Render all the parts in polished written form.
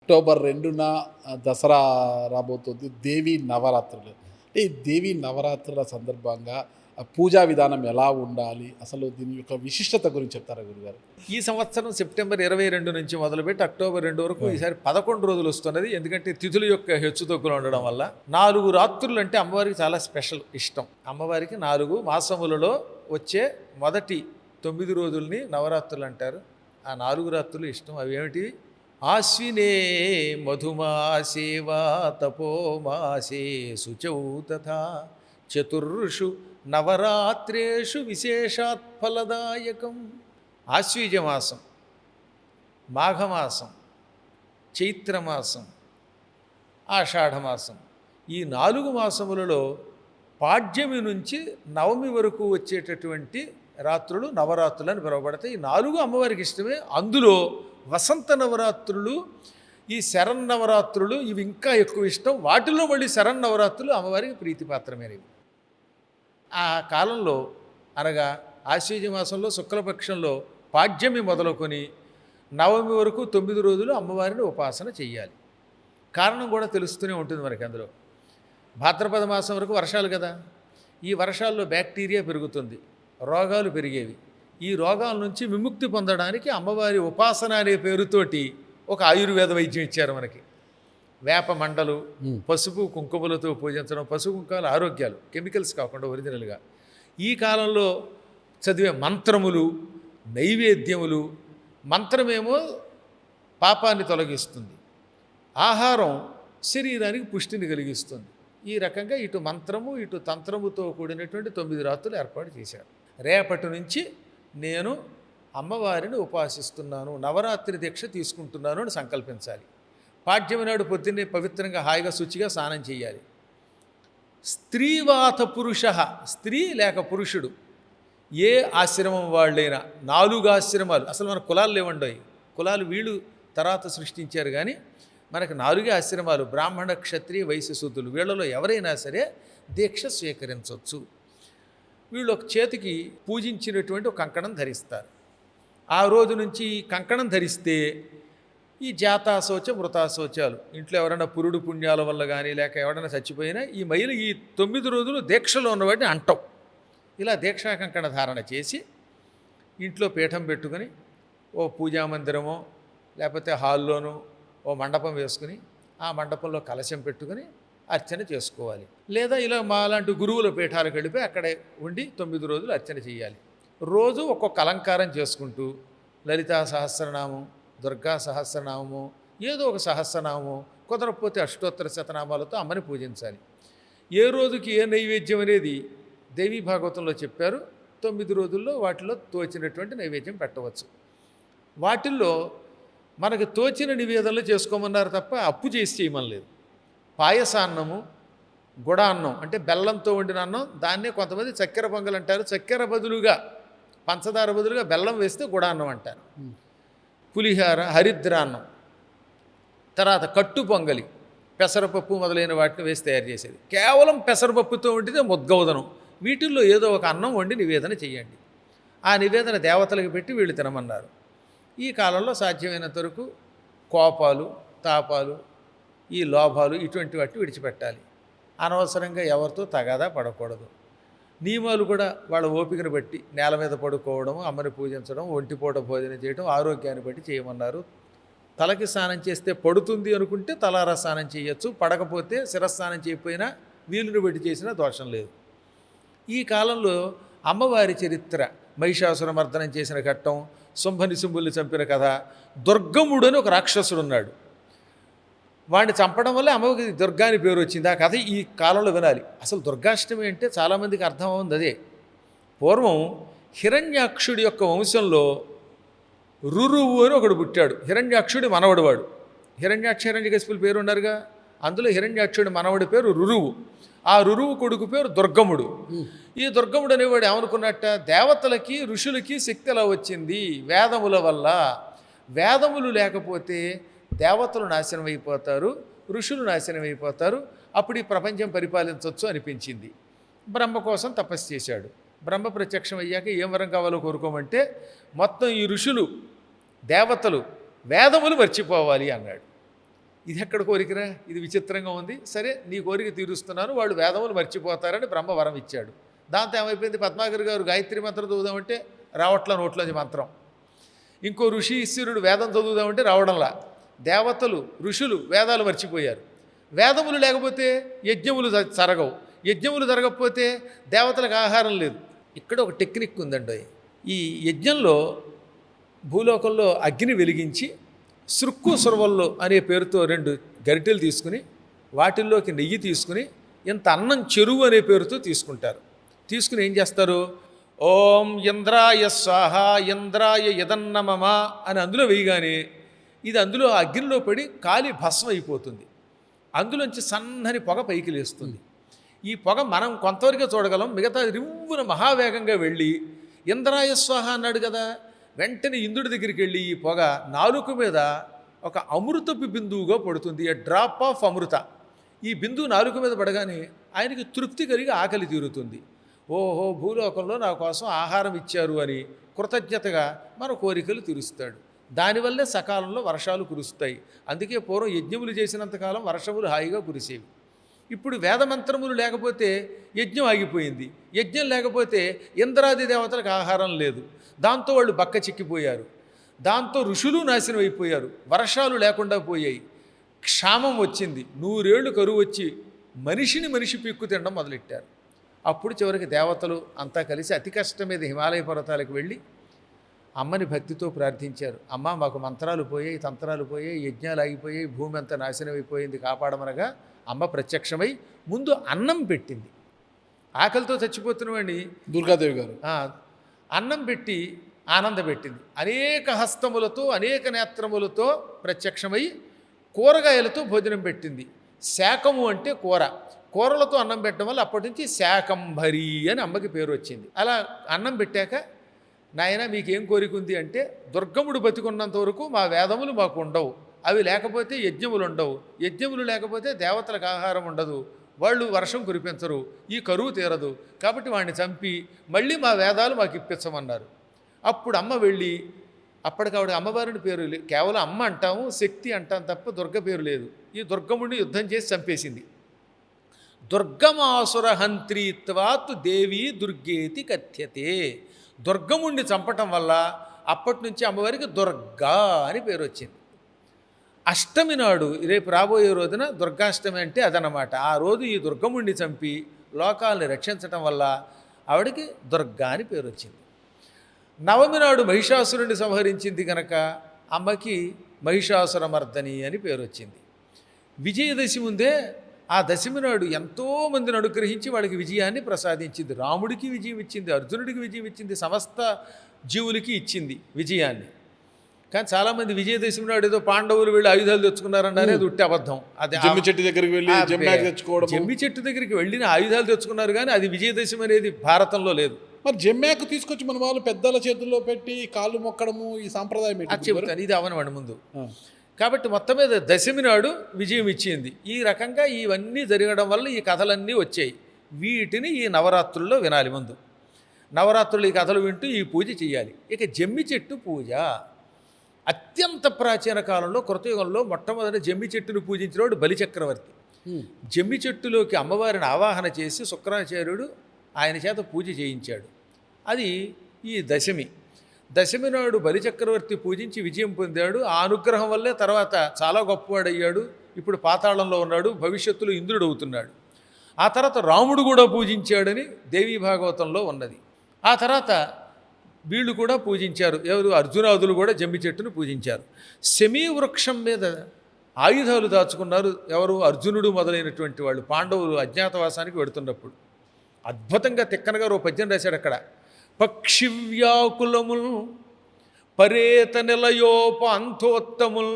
October 2న Dasara రాబోతుంది. దేవీ నవరాత్రులు. ఈ దేవీ నవరాత్రుల సందర్భంగా పూజా విధానం ఎలా ఉండాలి? అసలు దీని యొక్క విశిష్టత గురించి చెప్తారా గురుగారు? ఈ సంవత్సరం సెప్టెంబర్ 22 నుంచి మొదలుపెట్టి అక్టోబర్ 2 వరకు ఈసారి 11 రోజులు వస్తున్నది. ఎందుకంటే తిథుల యొక్క హెచ్చుతగ్గులు ఉండడం వల్ల 4 రాత్రులు అంటే అమ్మవారికి చాలా స్పెషల్ ఇష్టం. అమ్మవారికి 4 మాసములలో వచ్చే మొదటి 9 రోజుల్ని నవరాత్రులు అంటారు. ఆ 4 రాత్రులు ఇష్టం. అవి ఏమిటి? ఆశ్వినే మధుమాసే వా తపోమాసే శుచౌ తథా చతుర్షు నవరాత్రేషు విశేషాత్ ఫలదాయకం. ఆశ్వీజమాసం, మాఘమాసం, చైత్రమాసం, ఆషాఢమాసం, ఈ 4 మాసములలో పాడ్యమి నుంచి నవమి వరకు వచ్చేటటువంటి రాత్రులు నవరాత్రులు అని పిలువబడతాయి. ఈ 4 అమ్మవారికి ఇష్టమే. అందులో వసంత నవరాత్రులు, ఈ శరన్నవరాత్రులు ఇవి ఇంకా ఎక్కువ ఇష్టం. వాటిల్లో మళ్ళీ శరన్నవరాత్రులు అమ్మవారికి ప్రీతిపాత్రమైనవి. ఆ కాలంలో అనగా ఆశ్వీజ మాసంలో శుక్లపక్షంలో పాడ్యమి మొదలుకొని నవమి వరకు 9 రోజులు అమ్మవారిని ఉపాసన చెయ్యాలి. కారణం కూడా తెలుస్తూనే ఉంటుంది మనకి. అందులో భాద్రపద మాసం వరకు వర్షాలు కదా, ఈ వర్షాల్లో బ్యాక్టీరియా పెరుగుతుంది, రోగాలు పెరిగేవి. ఈ రోగాల నుంచి విముక్తి పొందడానికి అమ్మవారి ఉపాసన అనే పేరుతోటి ఒక ఆయుర్వేద వైద్యం ఇచ్చారు మనకి. వేప మండలు, పసుపు కుంకుమలతో పూజించడం. పసుపు కుంకాలు ఆరోగ్యాలు, కెమికల్స్ కాకుండా ఒరిజినల్గా. ఈ కాలంలో చదివే మంత్రములు, నైవేద్యములు. మంత్రమేమో పాపాన్ని తొలగిస్తుంది, ఆహారం శరీరానికి పుష్టిని కలిగిస్తుంది. ఈ రకంగా ఇటు మంత్రము ఇటు తంత్రముతో కూడినటువంటి 9 రాత్రులు ఏర్పాటు చేశారు. రేపటి నుంచి నేను అమ్మవారిని ఉపాసిస్తున్నాను, నవరాత్రి దీక్ష తీసుకుంటున్నాను అని సంకల్పించాలి. పాడ్యమి నాడు పొద్దున్నే పవిత్రంగా హాయిగా శుచిగా స్నానం చేయాలి. స్త్రీవాత పురుష, స్త్రీ లేక పురుషుడు, ఏ ఆశ్రమం వాళ్ళైనా 4 ఆశ్రమాలు. అసలు మన కులాలు లేవండోయి, కులాలు వీళ్ళు తర్వాత సృష్టించారు. కానీ మనకు 4 ఆశ్రమాలు, బ్రాహ్మణ, క్షత్రియ, వైశ్య, శూద్రులు. వీళ్ళలో ఎవరైనా సరే దీక్ష స్వీకరించవచ్చు. వీళ్ళు ఒక చేతికి పూజించినటువంటి ఒక కంకణం ధరిస్తారు. ఆ రోజు నుంచి కంకణం ధరిస్తే ఈ జాతాశోచ మృతాశోచాలు, ఇంట్లో ఎవరైనా పురుడు పుణ్యాల వల్ల కానీ లేక ఎవరైనా చచ్చిపోయినా ఈ మైలు ఈ 9 రోజులు దీక్షలో ఉన్నవాటిని అంటాం. ఇలా దీక్షా కంకణ ధారణ చేసి ఇంట్లో పీఠం పెట్టుకుని ఓ పూజామందిరమో లేకపోతే హాల్లోనూ ఓ మండపం వేసుకుని ఆ మండపంలో కలశం పెట్టుకుని అర్చన చేసుకోవాలి. లేదా ఇలా మాలాంటి గురువుల పీఠాలకు వెళ్ళిపోయి అక్కడే ఉండి 9 రోజులు అర్చన చేయాలి. రోజు ఒక్కొక్క అలంకారం చేసుకుంటూ లలితా సహస్రనామం, దుర్గా సహస్రనామము, ఏదో ఒక సహస్రనామము, కుదరకపోతే అష్టోత్తర శతనామాలతో అమ్మని పూజించాలి. ఏ రోజుకి ఏ నైవేద్యం అనేది దేవీ భాగవతంలో చెప్పారు. 9 రోజుల్లో వాటిలో తోచినటువంటి నైవేద్యం పెట్టవచ్చు. వాటిల్లో మనకు తోచిన నివేదనలు చేసుకోమన్నారు తప్ప అప్పు చేసి చేయమనలేదు. పాయసాన్నము, గుడాన్నం అంటే బెల్లంతో వండిన అన్నం, దాన్నే కొంతమంది చక్కెర పొంగల్ అంటారు. చక్కెర బదులుగా పంచదార బదులుగా బెల్లం వేస్తే గుడాన్నం అంటారు. పులిహార, హరిద్రాన్నం, తర్వాత కట్టు పొంగలి, పెసరపప్పు మొదలైన వాటిని వేసి తయారు చేసేది. కేవలం పెసరపప్పుతో వండితే ముద్గౌదనం. వీటిల్లో ఏదో ఒక అన్నం వండి నివేదన చేయండి. ఆ నివేదన దేవతలకు పెట్టి వీళ్ళు తినమన్నారు. ఈ కాలంలో సాధ్యమైనంత వరకు కోపాలు, తాపాలు, ఈ లోభాలు ఇటువంటి వాటిని విడిచిపెట్టాలి. అనవసరంగా ఎవరితో తగాదా పడకూడదు. నియమాలు కూడా వాళ్ళ ఓపికను బట్టి నేల మీద పడుకోవడం, అమ్మని పూజించడం, ఒంటిపూట భోజనం చేయడం, ఆరోగ్యాన్ని బట్టి చేయమన్నారు. తలకి స్నానం చేస్తే పడుతుంది అనుకుంటే తలారా స్నానం చేయొచ్చు, పడకపోతే శిరస్నానం చేయకపోయినా వీలుని బట్టి చేసినా దోషం లేదు. ఈ కాలంలో అమ్మవారి చరిత్ర, మహిషాసురమర్దనం చేసిన ఘట్టం, శుంభనిశుంభుల్ని చంపిన కథ, దుర్గముడు అని ఒక రాక్షసుడు ఉన్నాడు. వాడిని చంపడం వల్ల అమ్మకి దుర్గా అని పేరు వచ్చింది. ఆ కథ ఈ కాలంలో వినాలి. అసలు దుర్గాష్టమి అంటే చాలామందికి అర్థం అవుతుంది అదే. పూర్వం హిరణ్యాక్షుడి యొక్క వంశంలో రురువు అని ఒకడు పుట్టాడు. హిరణ్యాక్షుడి మనవడు వాడు. హిరణ్యకశిపుల పేరు ఉన్నారుగా, అందులో హిరణ్యాక్షుడి మనవడి పేరు రురువు. ఆ రురువు కొడుకు పేరు దుర్గముడు. ఈ దుర్గముడు అనేవాడు ఏమనుకున్నట్ట, దేవతలకి ఋషులకి శక్తి ఎలా వచ్చింది? వేదముల వల్ల. వేదములు లేకపోతే దేవతలు నాశనం అయిపోతారు, ఋషులు నాశనం అయిపోతారు, అప్పుడు ఈ ప్రపంచం పరిపాలించవచ్చు అనిపించింది. బ్రహ్మ కోసం తపస్సు చేశాడు. బ్రహ్మ ప్రత్యక్షం అయ్యాక ఏం వరం కావాలో కోరుకోమంటే మొత్తం ఈ ఋషులు దేవతలు వేదములు మర్చిపోవాలి అన్నాడు. ఇది ఎక్కడ కోరికరా, ఇది విచిత్రంగా ఉంది, సరే నీ కోరిక తీరుస్తున్నాను, వాళ్ళు వేదములు మర్చిపోతారని బ్రహ్మ వరం ఇచ్చాడు. దాంతో ఏమైపోయింది, పద్మాకర్ గారు గాయత్రి మంత్రం చదువుదామంటే రావట్ల నోట్లోది మంత్రం. ఇంకో ఋషి ఈశ్వరుడు వేదం చదువుదామంటే రావడంలా. దేవతలు ఋషులు వేదాలు మర్చిపోయారు. వేదములు లేకపోతే యజ్ఞములు జరగవు, యజ్ఞములు జరగకపోతే దేవతలకు ఆహారం లేదు. ఇక్కడ ఒక టెక్నిక్ ఉందండి. ఈ యజ్ఞంలో భూలోకంలో అగ్ని వెలిగించి సృక్కు సురవల్లు అనే పేరుతో 2 గరిటెలు తీసుకుని వాటిల్లోకి నెయ్యి తీసుకుని ఇంత అన్నం చెరువు అనే పేరుతో తీసుకుంటారు. తీసుకుని ఏం చేస్తారు, ఓం ఇంద్రాయ స్వాహ ఇంద్రాయ యదన్నమమ అని అందులో వేయగానే ఇది అందులో అగ్నిలో పడి కాలి భస్మం అయిపోతుంది. అందులోంచి సన్నని పొగ పైకి లేస్తుంది. ఈ పొగ మనం కొంతవరకే చూడగలం, మిగతా రివ్వున మహావేగంగా వెళ్ళి ఇంద్రాయ స్వాహ అన్నాడు కదా, వెంటనే ఇంద్రుడి దగ్గరికి వెళ్ళి ఈ పొగ నాలుక మీద ఒక అమృతపు బిందువుగా పడుతుంది. ఏ డ్రాప్ ఆఫ్ అమృత. ఈ బిందువు నాలుక మీద పడగానే ఆయనకి తృప్తి కలిగి ఆకలి తీరుతుంది. ఓహో, భూలోకంలో నా కోసం ఆహారం ఇచ్చారు అని కృతజ్ఞతగా మన కోరికలు తీరుస్తాడు. దానివల్లే సకాలంలో వర్షాలు కురుస్తాయి. అందుకే పూర్వం యజ్ఞములు చేసినంతకాలం వర్షములు హాయిగా కురిసేవి. ఇప్పుడు వేదమంత్రములు లేకపోతే యజ్ఞం ఆగిపోయింది, యజ్ఞం లేకపోతే ఇంద్రాది దేవతలకు ఆహారం లేదు. దాంతో వాళ్ళు బక్క చిక్కిపోయారు. దాంతో ఋషులు నాశనం అయిపోయారు. వర్షాలు లేకుండా పోయాయి. క్షామం వచ్చింది. 100 ఏళ్ళు కరువు వచ్చి మనిషి పీక్కు తినడం మొదలెట్టారు. అప్పుడు చివరికి దేవతలు అంతా కలిసి అతి కష్టం మీద హిమాలయ పర్వతాలకు వెళ్ళి అమ్మని భక్తితో ప్రార్థించారు. అమ్మ, మాకు మంత్రాలు పోయాయి, తంత్రాలు పోయాయి, యజ్ఞాలు ఆగిపోయాయి, భూమి అంతా నాశనం అయిపోయింది, కాపాడమనగా అమ్మ ప్రత్యక్షమై ముందు అన్నం పెట్టింది. ఆకలితో చచ్చిపోతున్నవాడిని దుర్గాదేవి గారు అన్నం పెట్టి ఆనందపెట్టింది. అనేక హస్తములతో అనేక నేత్రములతో ప్రత్యక్షమై కూరగాయలతో భోజనం పెట్టింది. శాకము అంటే కూర, కూరలతో అన్నం పెట్టడం వల్ల అప్పటి నుంచి శాకంభరి అని అమ్మకి పేరు వచ్చింది. అలా అన్నం పెట్టాక, నాయన మీకేం కోరిక ఉంది అంటే, దుర్గముడు బతికున్నంత వరకు మా వేదములు మాకు ఉండవు, అవి లేకపోతే యజ్ఞములు ఉండవు, యజ్ఞములు లేకపోతే దేవతలకు ఆహారం ఉండదు, వాళ్ళు వర్షం కురిపించరు, ఈ కరువు తీరదు, కాబట్టి వాడిని చంపి మళ్ళీ మా వేదాలు మాకు ఇప్పించమన్నారు. అప్పుడు అమ్మ వెళ్ళి, అప్పటికావిడ అమ్మవారిని పేరు కేవలం అమ్మ అంటాము, శక్తి అంటాం తప్ప దుర్గ పేరు లేదు. ఈ దుర్గముడిని యుద్ధం చేసి చంపేసింది. దుర్గమాసుర హంత్రీత్వాత్ దేవి దుర్గేతి కథ్యతే. దుర్గముడిని చంపటం వల్ల అప్పటి నుంచి అమ్మవారికి దుర్గా అని పేరు వచ్చింది. అష్టమి నాడు, రేపు రాబోయే రోజున దుర్గాష్టమి అంటే అదనమాట. ఆ రోజు ఈ దుర్గముడిని చంపి లోకాలను రక్షించటం వల్ల ఆవిడకి దుర్గా అని పేరు వచ్చింది. నవమి నాడు మహిషాసురుడిని సంహరించింది కనుక అమ్మకి మహిషాసురమర్దని అని పేరు వచ్చింది. విజయదశమి ఉందే, ఆ దశమి నాడు ఎంతోమందిని అనుగ్రహించి వాళ్ళకి విజయాన్ని ప్రసాదించింది. రాముడికి విజయం ఇచ్చింది, అర్జునుడికి విజయం ఇచ్చింది, సమస్త జీవులకి ఇచ్చింది విజయాన్ని. కానీ చాలామంది విజయదశమి నాడు ఏదో పాండవులు వెళ్ళి ఆయుధాలు తెచ్చుకున్నారన్నారు, అది ఉట్టి అబద్ధం. అది జమ్మి చెట్టు దగ్గరికి వెళ్ళి తెచ్చుకోవడం, జమ్మి చెట్టు దగ్గరికి వెళ్ళిన ఆయుధాలు తెచ్చుకున్నారు, కానీ అది విజయదశమి అనేది భారతంలో లేదు. మరి జమ్మాకు తీసుకొచ్చి మన వాళ్ళు పెద్దల చేతుల్లో పెట్టి కాళ్ళు మొక్కడము ఈ సాంప్రదాయం చెబుతాను, ఇది అవనవాడి ముందు. కాబట్టి మొత్తం మీద దశమి నాడు విజయం ఇచ్చింది. ఈ రకంగా ఇవన్నీ జరగడం వల్ల ఈ కథలన్నీ వచ్చాయి. వీటిని ఈ నవరాత్రుల్లో వినాలి. ముందు నవరాత్రులు ఈ కథలు వింటూ ఈ పూజ చేయాలి. ఇక జమ్మి చెట్టు పూజ అత్యంత ప్రాచీన కాలంలో, కృతయుగంలో మొట్టమొదటి జమ్మి చెట్టును పూజించినవాడు బలిచక్రవర్తి. జమ్మి చెట్టులోకి అమ్మవారిని ఆవాహన చేసి శుక్రాచార్యుడు ఆయన చేత పూజ చేయించాడు. అది ఈ దశమి. దశమి నాడు బలిచక్రవర్తి పూజించి విజయం పొందాడు. ఆ అనుగ్రహం వల్లే తర్వాత చాలా గొప్పవాడయ్యాడు. ఇప్పుడు పాతాళంలో ఉన్నాడు, భవిష్యత్తులో ఇంద్రుడు అవుతున్నాడు. ఆ తర్వాత రాముడు కూడా పూజించాడని దేవీ భాగవతంలో ఉన్నది. ఆ తర్వాత వీళ్ళు కూడా పూజించారు. ఎవరు? అర్జునాదులు కూడా జమ్మి చెట్టును పూజించారు. శమీ వృక్షం మీద ఆయుధాలు దాచుకున్నారు. ఎవరు? అర్జునుడు మొదలైనటువంటి వాళ్ళు. పాండవులు అజ్ఞాతవాసానికి వెడుతున్నప్పుడు అద్భుతంగా తిక్కనగారు ఓ పద్యం రాశాడు అక్కడ. పక్షివ్యాకులముల్ పరేత నిలయోపాంతోత్తముల్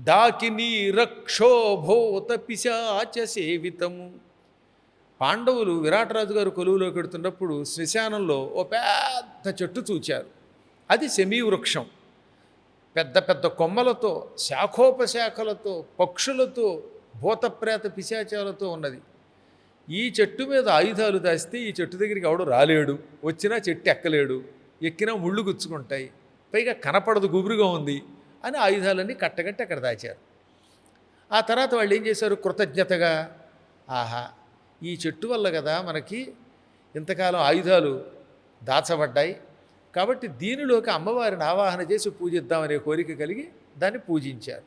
డాకినీ రక్షోభూత పిశాచ సేవితము. పాండవులు విరాటరాజు గారు కొలువులోకి వెడుతున్నప్పుడు శ్మశానంలో ఓ పెద్ద చెట్టు చూచారు. అది శమీ వృక్షం. పెద్ద పెద్ద కొమ్మలతో, శాఖోపశాఖలతో, పక్షులతో, భూతప్రేత పిశాచాలతో ఉన్నది. ఈ చెట్టు మీద ఆయుధాలు దాస్తే ఈ చెట్టు దగ్గరికి ఎవడు రాలేడు, వచ్చినా చెట్టు ఎక్కలేడు, ఎక్కినా ముళ్ళు గుచ్చుకుంటాయి, పైగా కనపడదు, గుబురుగా ఉంది అని ఆయుధాలన్నీ కట్టగట్టి అక్కడ దాచారు. ఆ తర్వాత వాళ్ళు ఏం చేశారు? కృతజ్ఞతగా, ఆహా, ఈ చెట్టు వల్ల కదా మనకి ఇంతకాలం ఆయుధాలు దాచబడ్డాయి, కాబట్టి దీనిలోకి అమ్మవారిని ఆవాహన చేసి పూజిద్దామనే కోరిక కలిగి దాన్ని పూజించారు.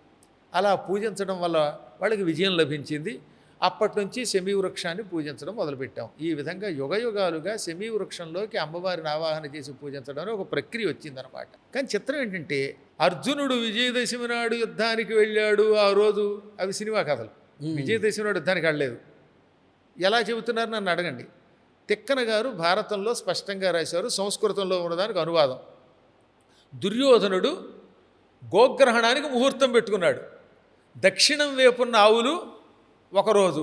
అలా పూజించడం వల్ల వాళ్ళకి విజయం లభించింది. అప్పటి నుంచి శమీ వృక్షాన్ని పూజించడం మొదలుపెట్టాం. ఈ విధంగా యుగయుగాలుగా శమీ వృక్షంలోకి అమ్మవారిని ఆవాహన చేసి పూజించడం అనే ఒక ప్రక్రియ వచ్చిందనమాట. కానీ చిత్రం ఏంటంటే, అర్జునుడు విజయదశమి నాడు యుద్ధానికి వెళ్ళాడు ఆ రోజు, అవి సినిమా కథలు. విజయదశమి నాడు యుద్ధానికి వెళ్ళలేదు. ఎలా చెబుతున్నారు నన్ను అడగండి. తిక్కన గారు భారతంలో స్పష్టంగా రాశారు, సంస్కృతంలో ఉన్నదానికి అనువాదం. దుర్యోధనుడు గోగ్రహణానికి ముహూర్తం పెట్టుకున్నాడు. దక్షిణం వేపున్న ఆవులు ఒకరోజు,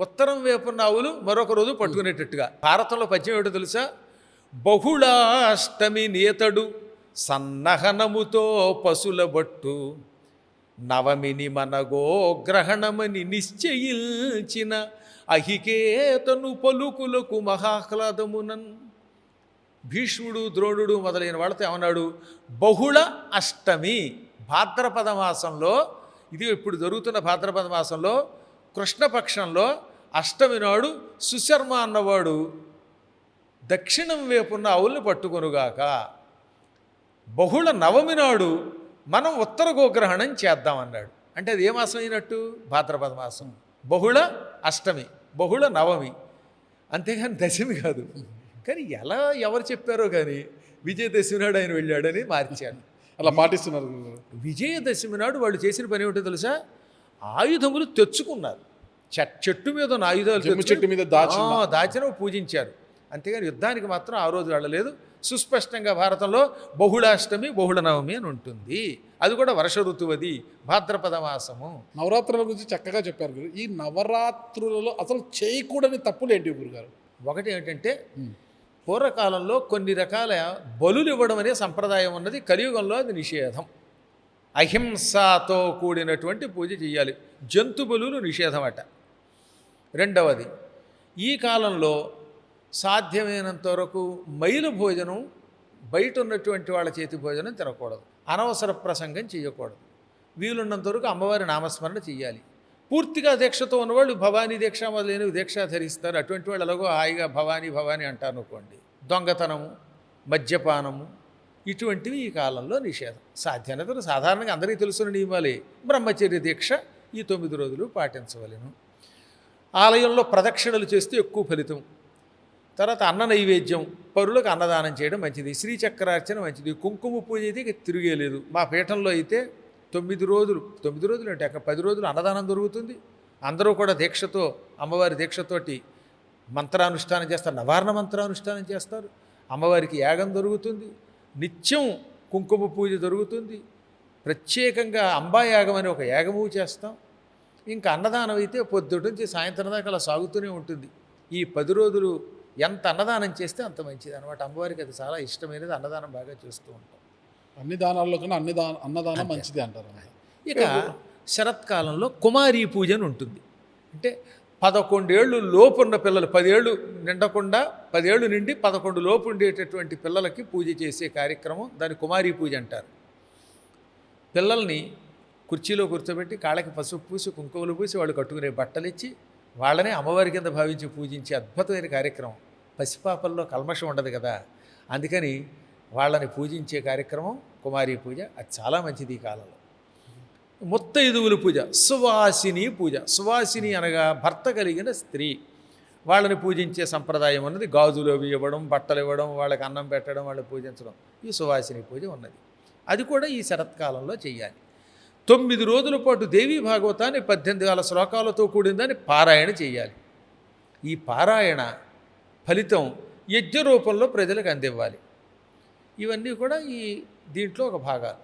ఉత్తరం వేపున్న ఆవులు మరొక రోజు పట్టుకునేటట్టుగా. భారతంలో పద్యం ఏమిటో తెలుసా? బహుళాష్టమి నేతడు సన్నహనముతో పశుల బట్టు నవమిని మన గోగ్రహణమని నిశ్చయించిన అహికేతను పలుకులకు మహాహ్లాదమునన్. భీష్ముడు, ద్రోణుడు మొదలైన వాళ్ళతో ఏమన్నాడు? బహుళ అష్టమి, భాద్రపద మాసంలో, ఇది ఇప్పుడు జరుగుతున్న భాద్రపద మాసంలో కృష్ణపక్షంలో అష్టమి నాడు సుశర్మ అన్నవాడు దక్షిణం వేపున్న ఆవుల్ని పట్టుకొనుగాక. బహుళ నవమి నాడు మనం ఉత్తర గోగ్రహణం చేద్దామన్నాడు. అంటే అది ఏ మాసం అయినట్టు? భాద్రపద మాసం. బహుళ అష్టమి, బహుళ నవమి, అంతేగాని దశమి కాదు. కానీ ఎలా ఎవరు చెప్పారో కానీ విజయదశమి నాడు ఆయన వెళ్ళాడని మార్చాను. అలా పాటిస్తున్నారు. విజయదశమి నాడు వాళ్ళు చేసిన పని ఏమిటో తెలుసా? ఆయుధములు తెచ్చుకున్నారు. చెట్టు మీద ఉన్న ఆయుధాలు చెట్టు మీద దాచిన పూజించారు. అంతేగాని యుద్ధానికి మాత్రం ఆ రోజు వెళ్ళలేదు. సుస్పష్టంగా భారతంలో బహుళాష్టమి బహుళ నవమి అని ఉంటుంది. అది కూడా వర్ష ఋతువది, భాద్రపద మాసము. నవరాత్రుల గురించి చక్కగా చెప్పారు గురు. ఈ నవరాత్రులలో అసలు చేయకూడని తప్పులు ఏంటి గురుగారు? ఒకటి ఏంటంటే, పూర్వకాలంలో కొన్ని రకాల బలులు ఇవ్వడం అనే సంప్రదాయం ఉన్నది. కలియుగంలో అది నిషేధం. అహింసతో కూడినటువంటి పూజ చేయాలి. జంతు బలులు నిషేధం అట. రెండవది, ఈ కాలంలో సాధ్యమైనంత వరకు మైలు భోజనం, బయట ఉన్నటువంటి వాళ్ళ చేతి భోజనం తినకూడదు. అనవసర ప్రసంగం చేయకూడదు. వీలున్నంత వరకు అమ్మవారి నామస్మరణ చేయాలి. పూర్తిగా దీక్షతో ఉన్నవాళ్ళు భవానీ దీక్ష మొదలైనవి దీక్ష ధరిస్తారు. అటువంటి వాళ్ళు ఎలాగో హాయిగా భవానీ భవానీ అంటారు అనుకోండి. దొంగతనము, మద్యపానము ఇటువంటివి ఈ కాలంలో నిషేధం. సాధ్యమైనంత సాధారణంగా అందరికీ తెలుసున్న నియమాలే. బ్రహ్మచర్య దీక్ష ఈ 9 రోజులు పాటించవలెను. ఆలయంలో ప్రదక్షిణలు చేస్తే ఎక్కువ ఫలితం. తర్వాత అన్న నైవేద్యం, పరులకు అన్నదానం చేయడం మంచిది. శ్రీచక్రార్చన మంచిది. కుంకుమ పూజ అయితే తిరిగేలేదు. మా పీఠంలో అయితే 9 రోజులు అంటే అక్కడ 10 రోజులు అన్నదానం దొరుకుతుంది. అందరూ కూడా దీక్షతో, అమ్మవారి దీక్షతోటి మంత్రానుష్ఠానం చేస్తారు. నవార్ణ మంత్రానుష్ఠానం చేస్తారు. అమ్మవారికి యాగం దొరుకుతుంది. నిత్యం కుంకుమ పూజ జరుగుతుంది. ప్రత్యేకంగా అంబాయాగం అని ఒక యాగము చేస్తాం. ఇంకా అన్నదానం అయితే పొద్దుటి నుంచి సాయంత్రం దాకా అలా సాగుతూనే ఉంటుంది. ఈ 10 రోజులు ఎంత అన్నదానం చేస్తే అంత మంచిది అనమాట. అమ్మవారికి అది చాలా ఇష్టమైనది. అన్నదానం బాగా చేస్తూ ఉంటాం. అన్ని దానాల్లో కన్నా అన్నదానం మంచిది అంటారు. ఇక శరత్కాలంలో కుమారీ పూజ అని ఉంటుంది. అంటే 11 ఏళ్ళు లోపున్న పిల్లలు, 10 ఏళ్ళు నిండకుండా, 10 ఏళ్ళు నిండి 11 లోపు ఉండేటటువంటి పిల్లలకి పూజ చేసే కార్యక్రమం, దాన్ని కుమారీ పూజ అంటారు. పిల్లల్ని కుర్చీలో కూర్చోబెట్టి కాళ్ళకి పసుపు పూసి కుంకుమలు పూసి వాళ్ళు కట్టుకునే బట్టలు ఇచ్చి వాళ్ళనే అమ్మవారి కింద భావించి పూజించే అద్భుతమైన కార్యక్రమం. పసిపాపల్లో కల్మషం ఉండదు కదా, అందుకని వాళ్ళని పూజించే కార్యక్రమం కుమారీ పూజ. అది చాలా మంచిది ఈ కాలంలో. ముత్తైదువుల పూజ, సువాసిని పూజ. సువాసిని అనగా భర్త కలిగిన స్త్రీ. వాళ్ళని పూజించే సంప్రదాయం ఉన్నది. గాజులు అవి ఇవ్వడం, బట్టలు ఇవ్వడం, వాళ్ళకి అన్నం పెట్టడం, వాళ్ళని పూజించడం, ఈ సువాసిని పూజ ఉన్నది. అది కూడా ఈ శరత్కాలంలో చేయాలి. 9 రోజుల పాటు దేవీ భాగవతాన్ని 18,000 శ్లోకాలతో కూడిందని పారాయణ చేయాలి. ఈ పారాయణ ఫలితం యజ్ఞ రూపంలో ప్రజలకు అందివ్వాలి. ఇవన్నీ కూడా ఈ దీంట్లో ఒక భాగాలు.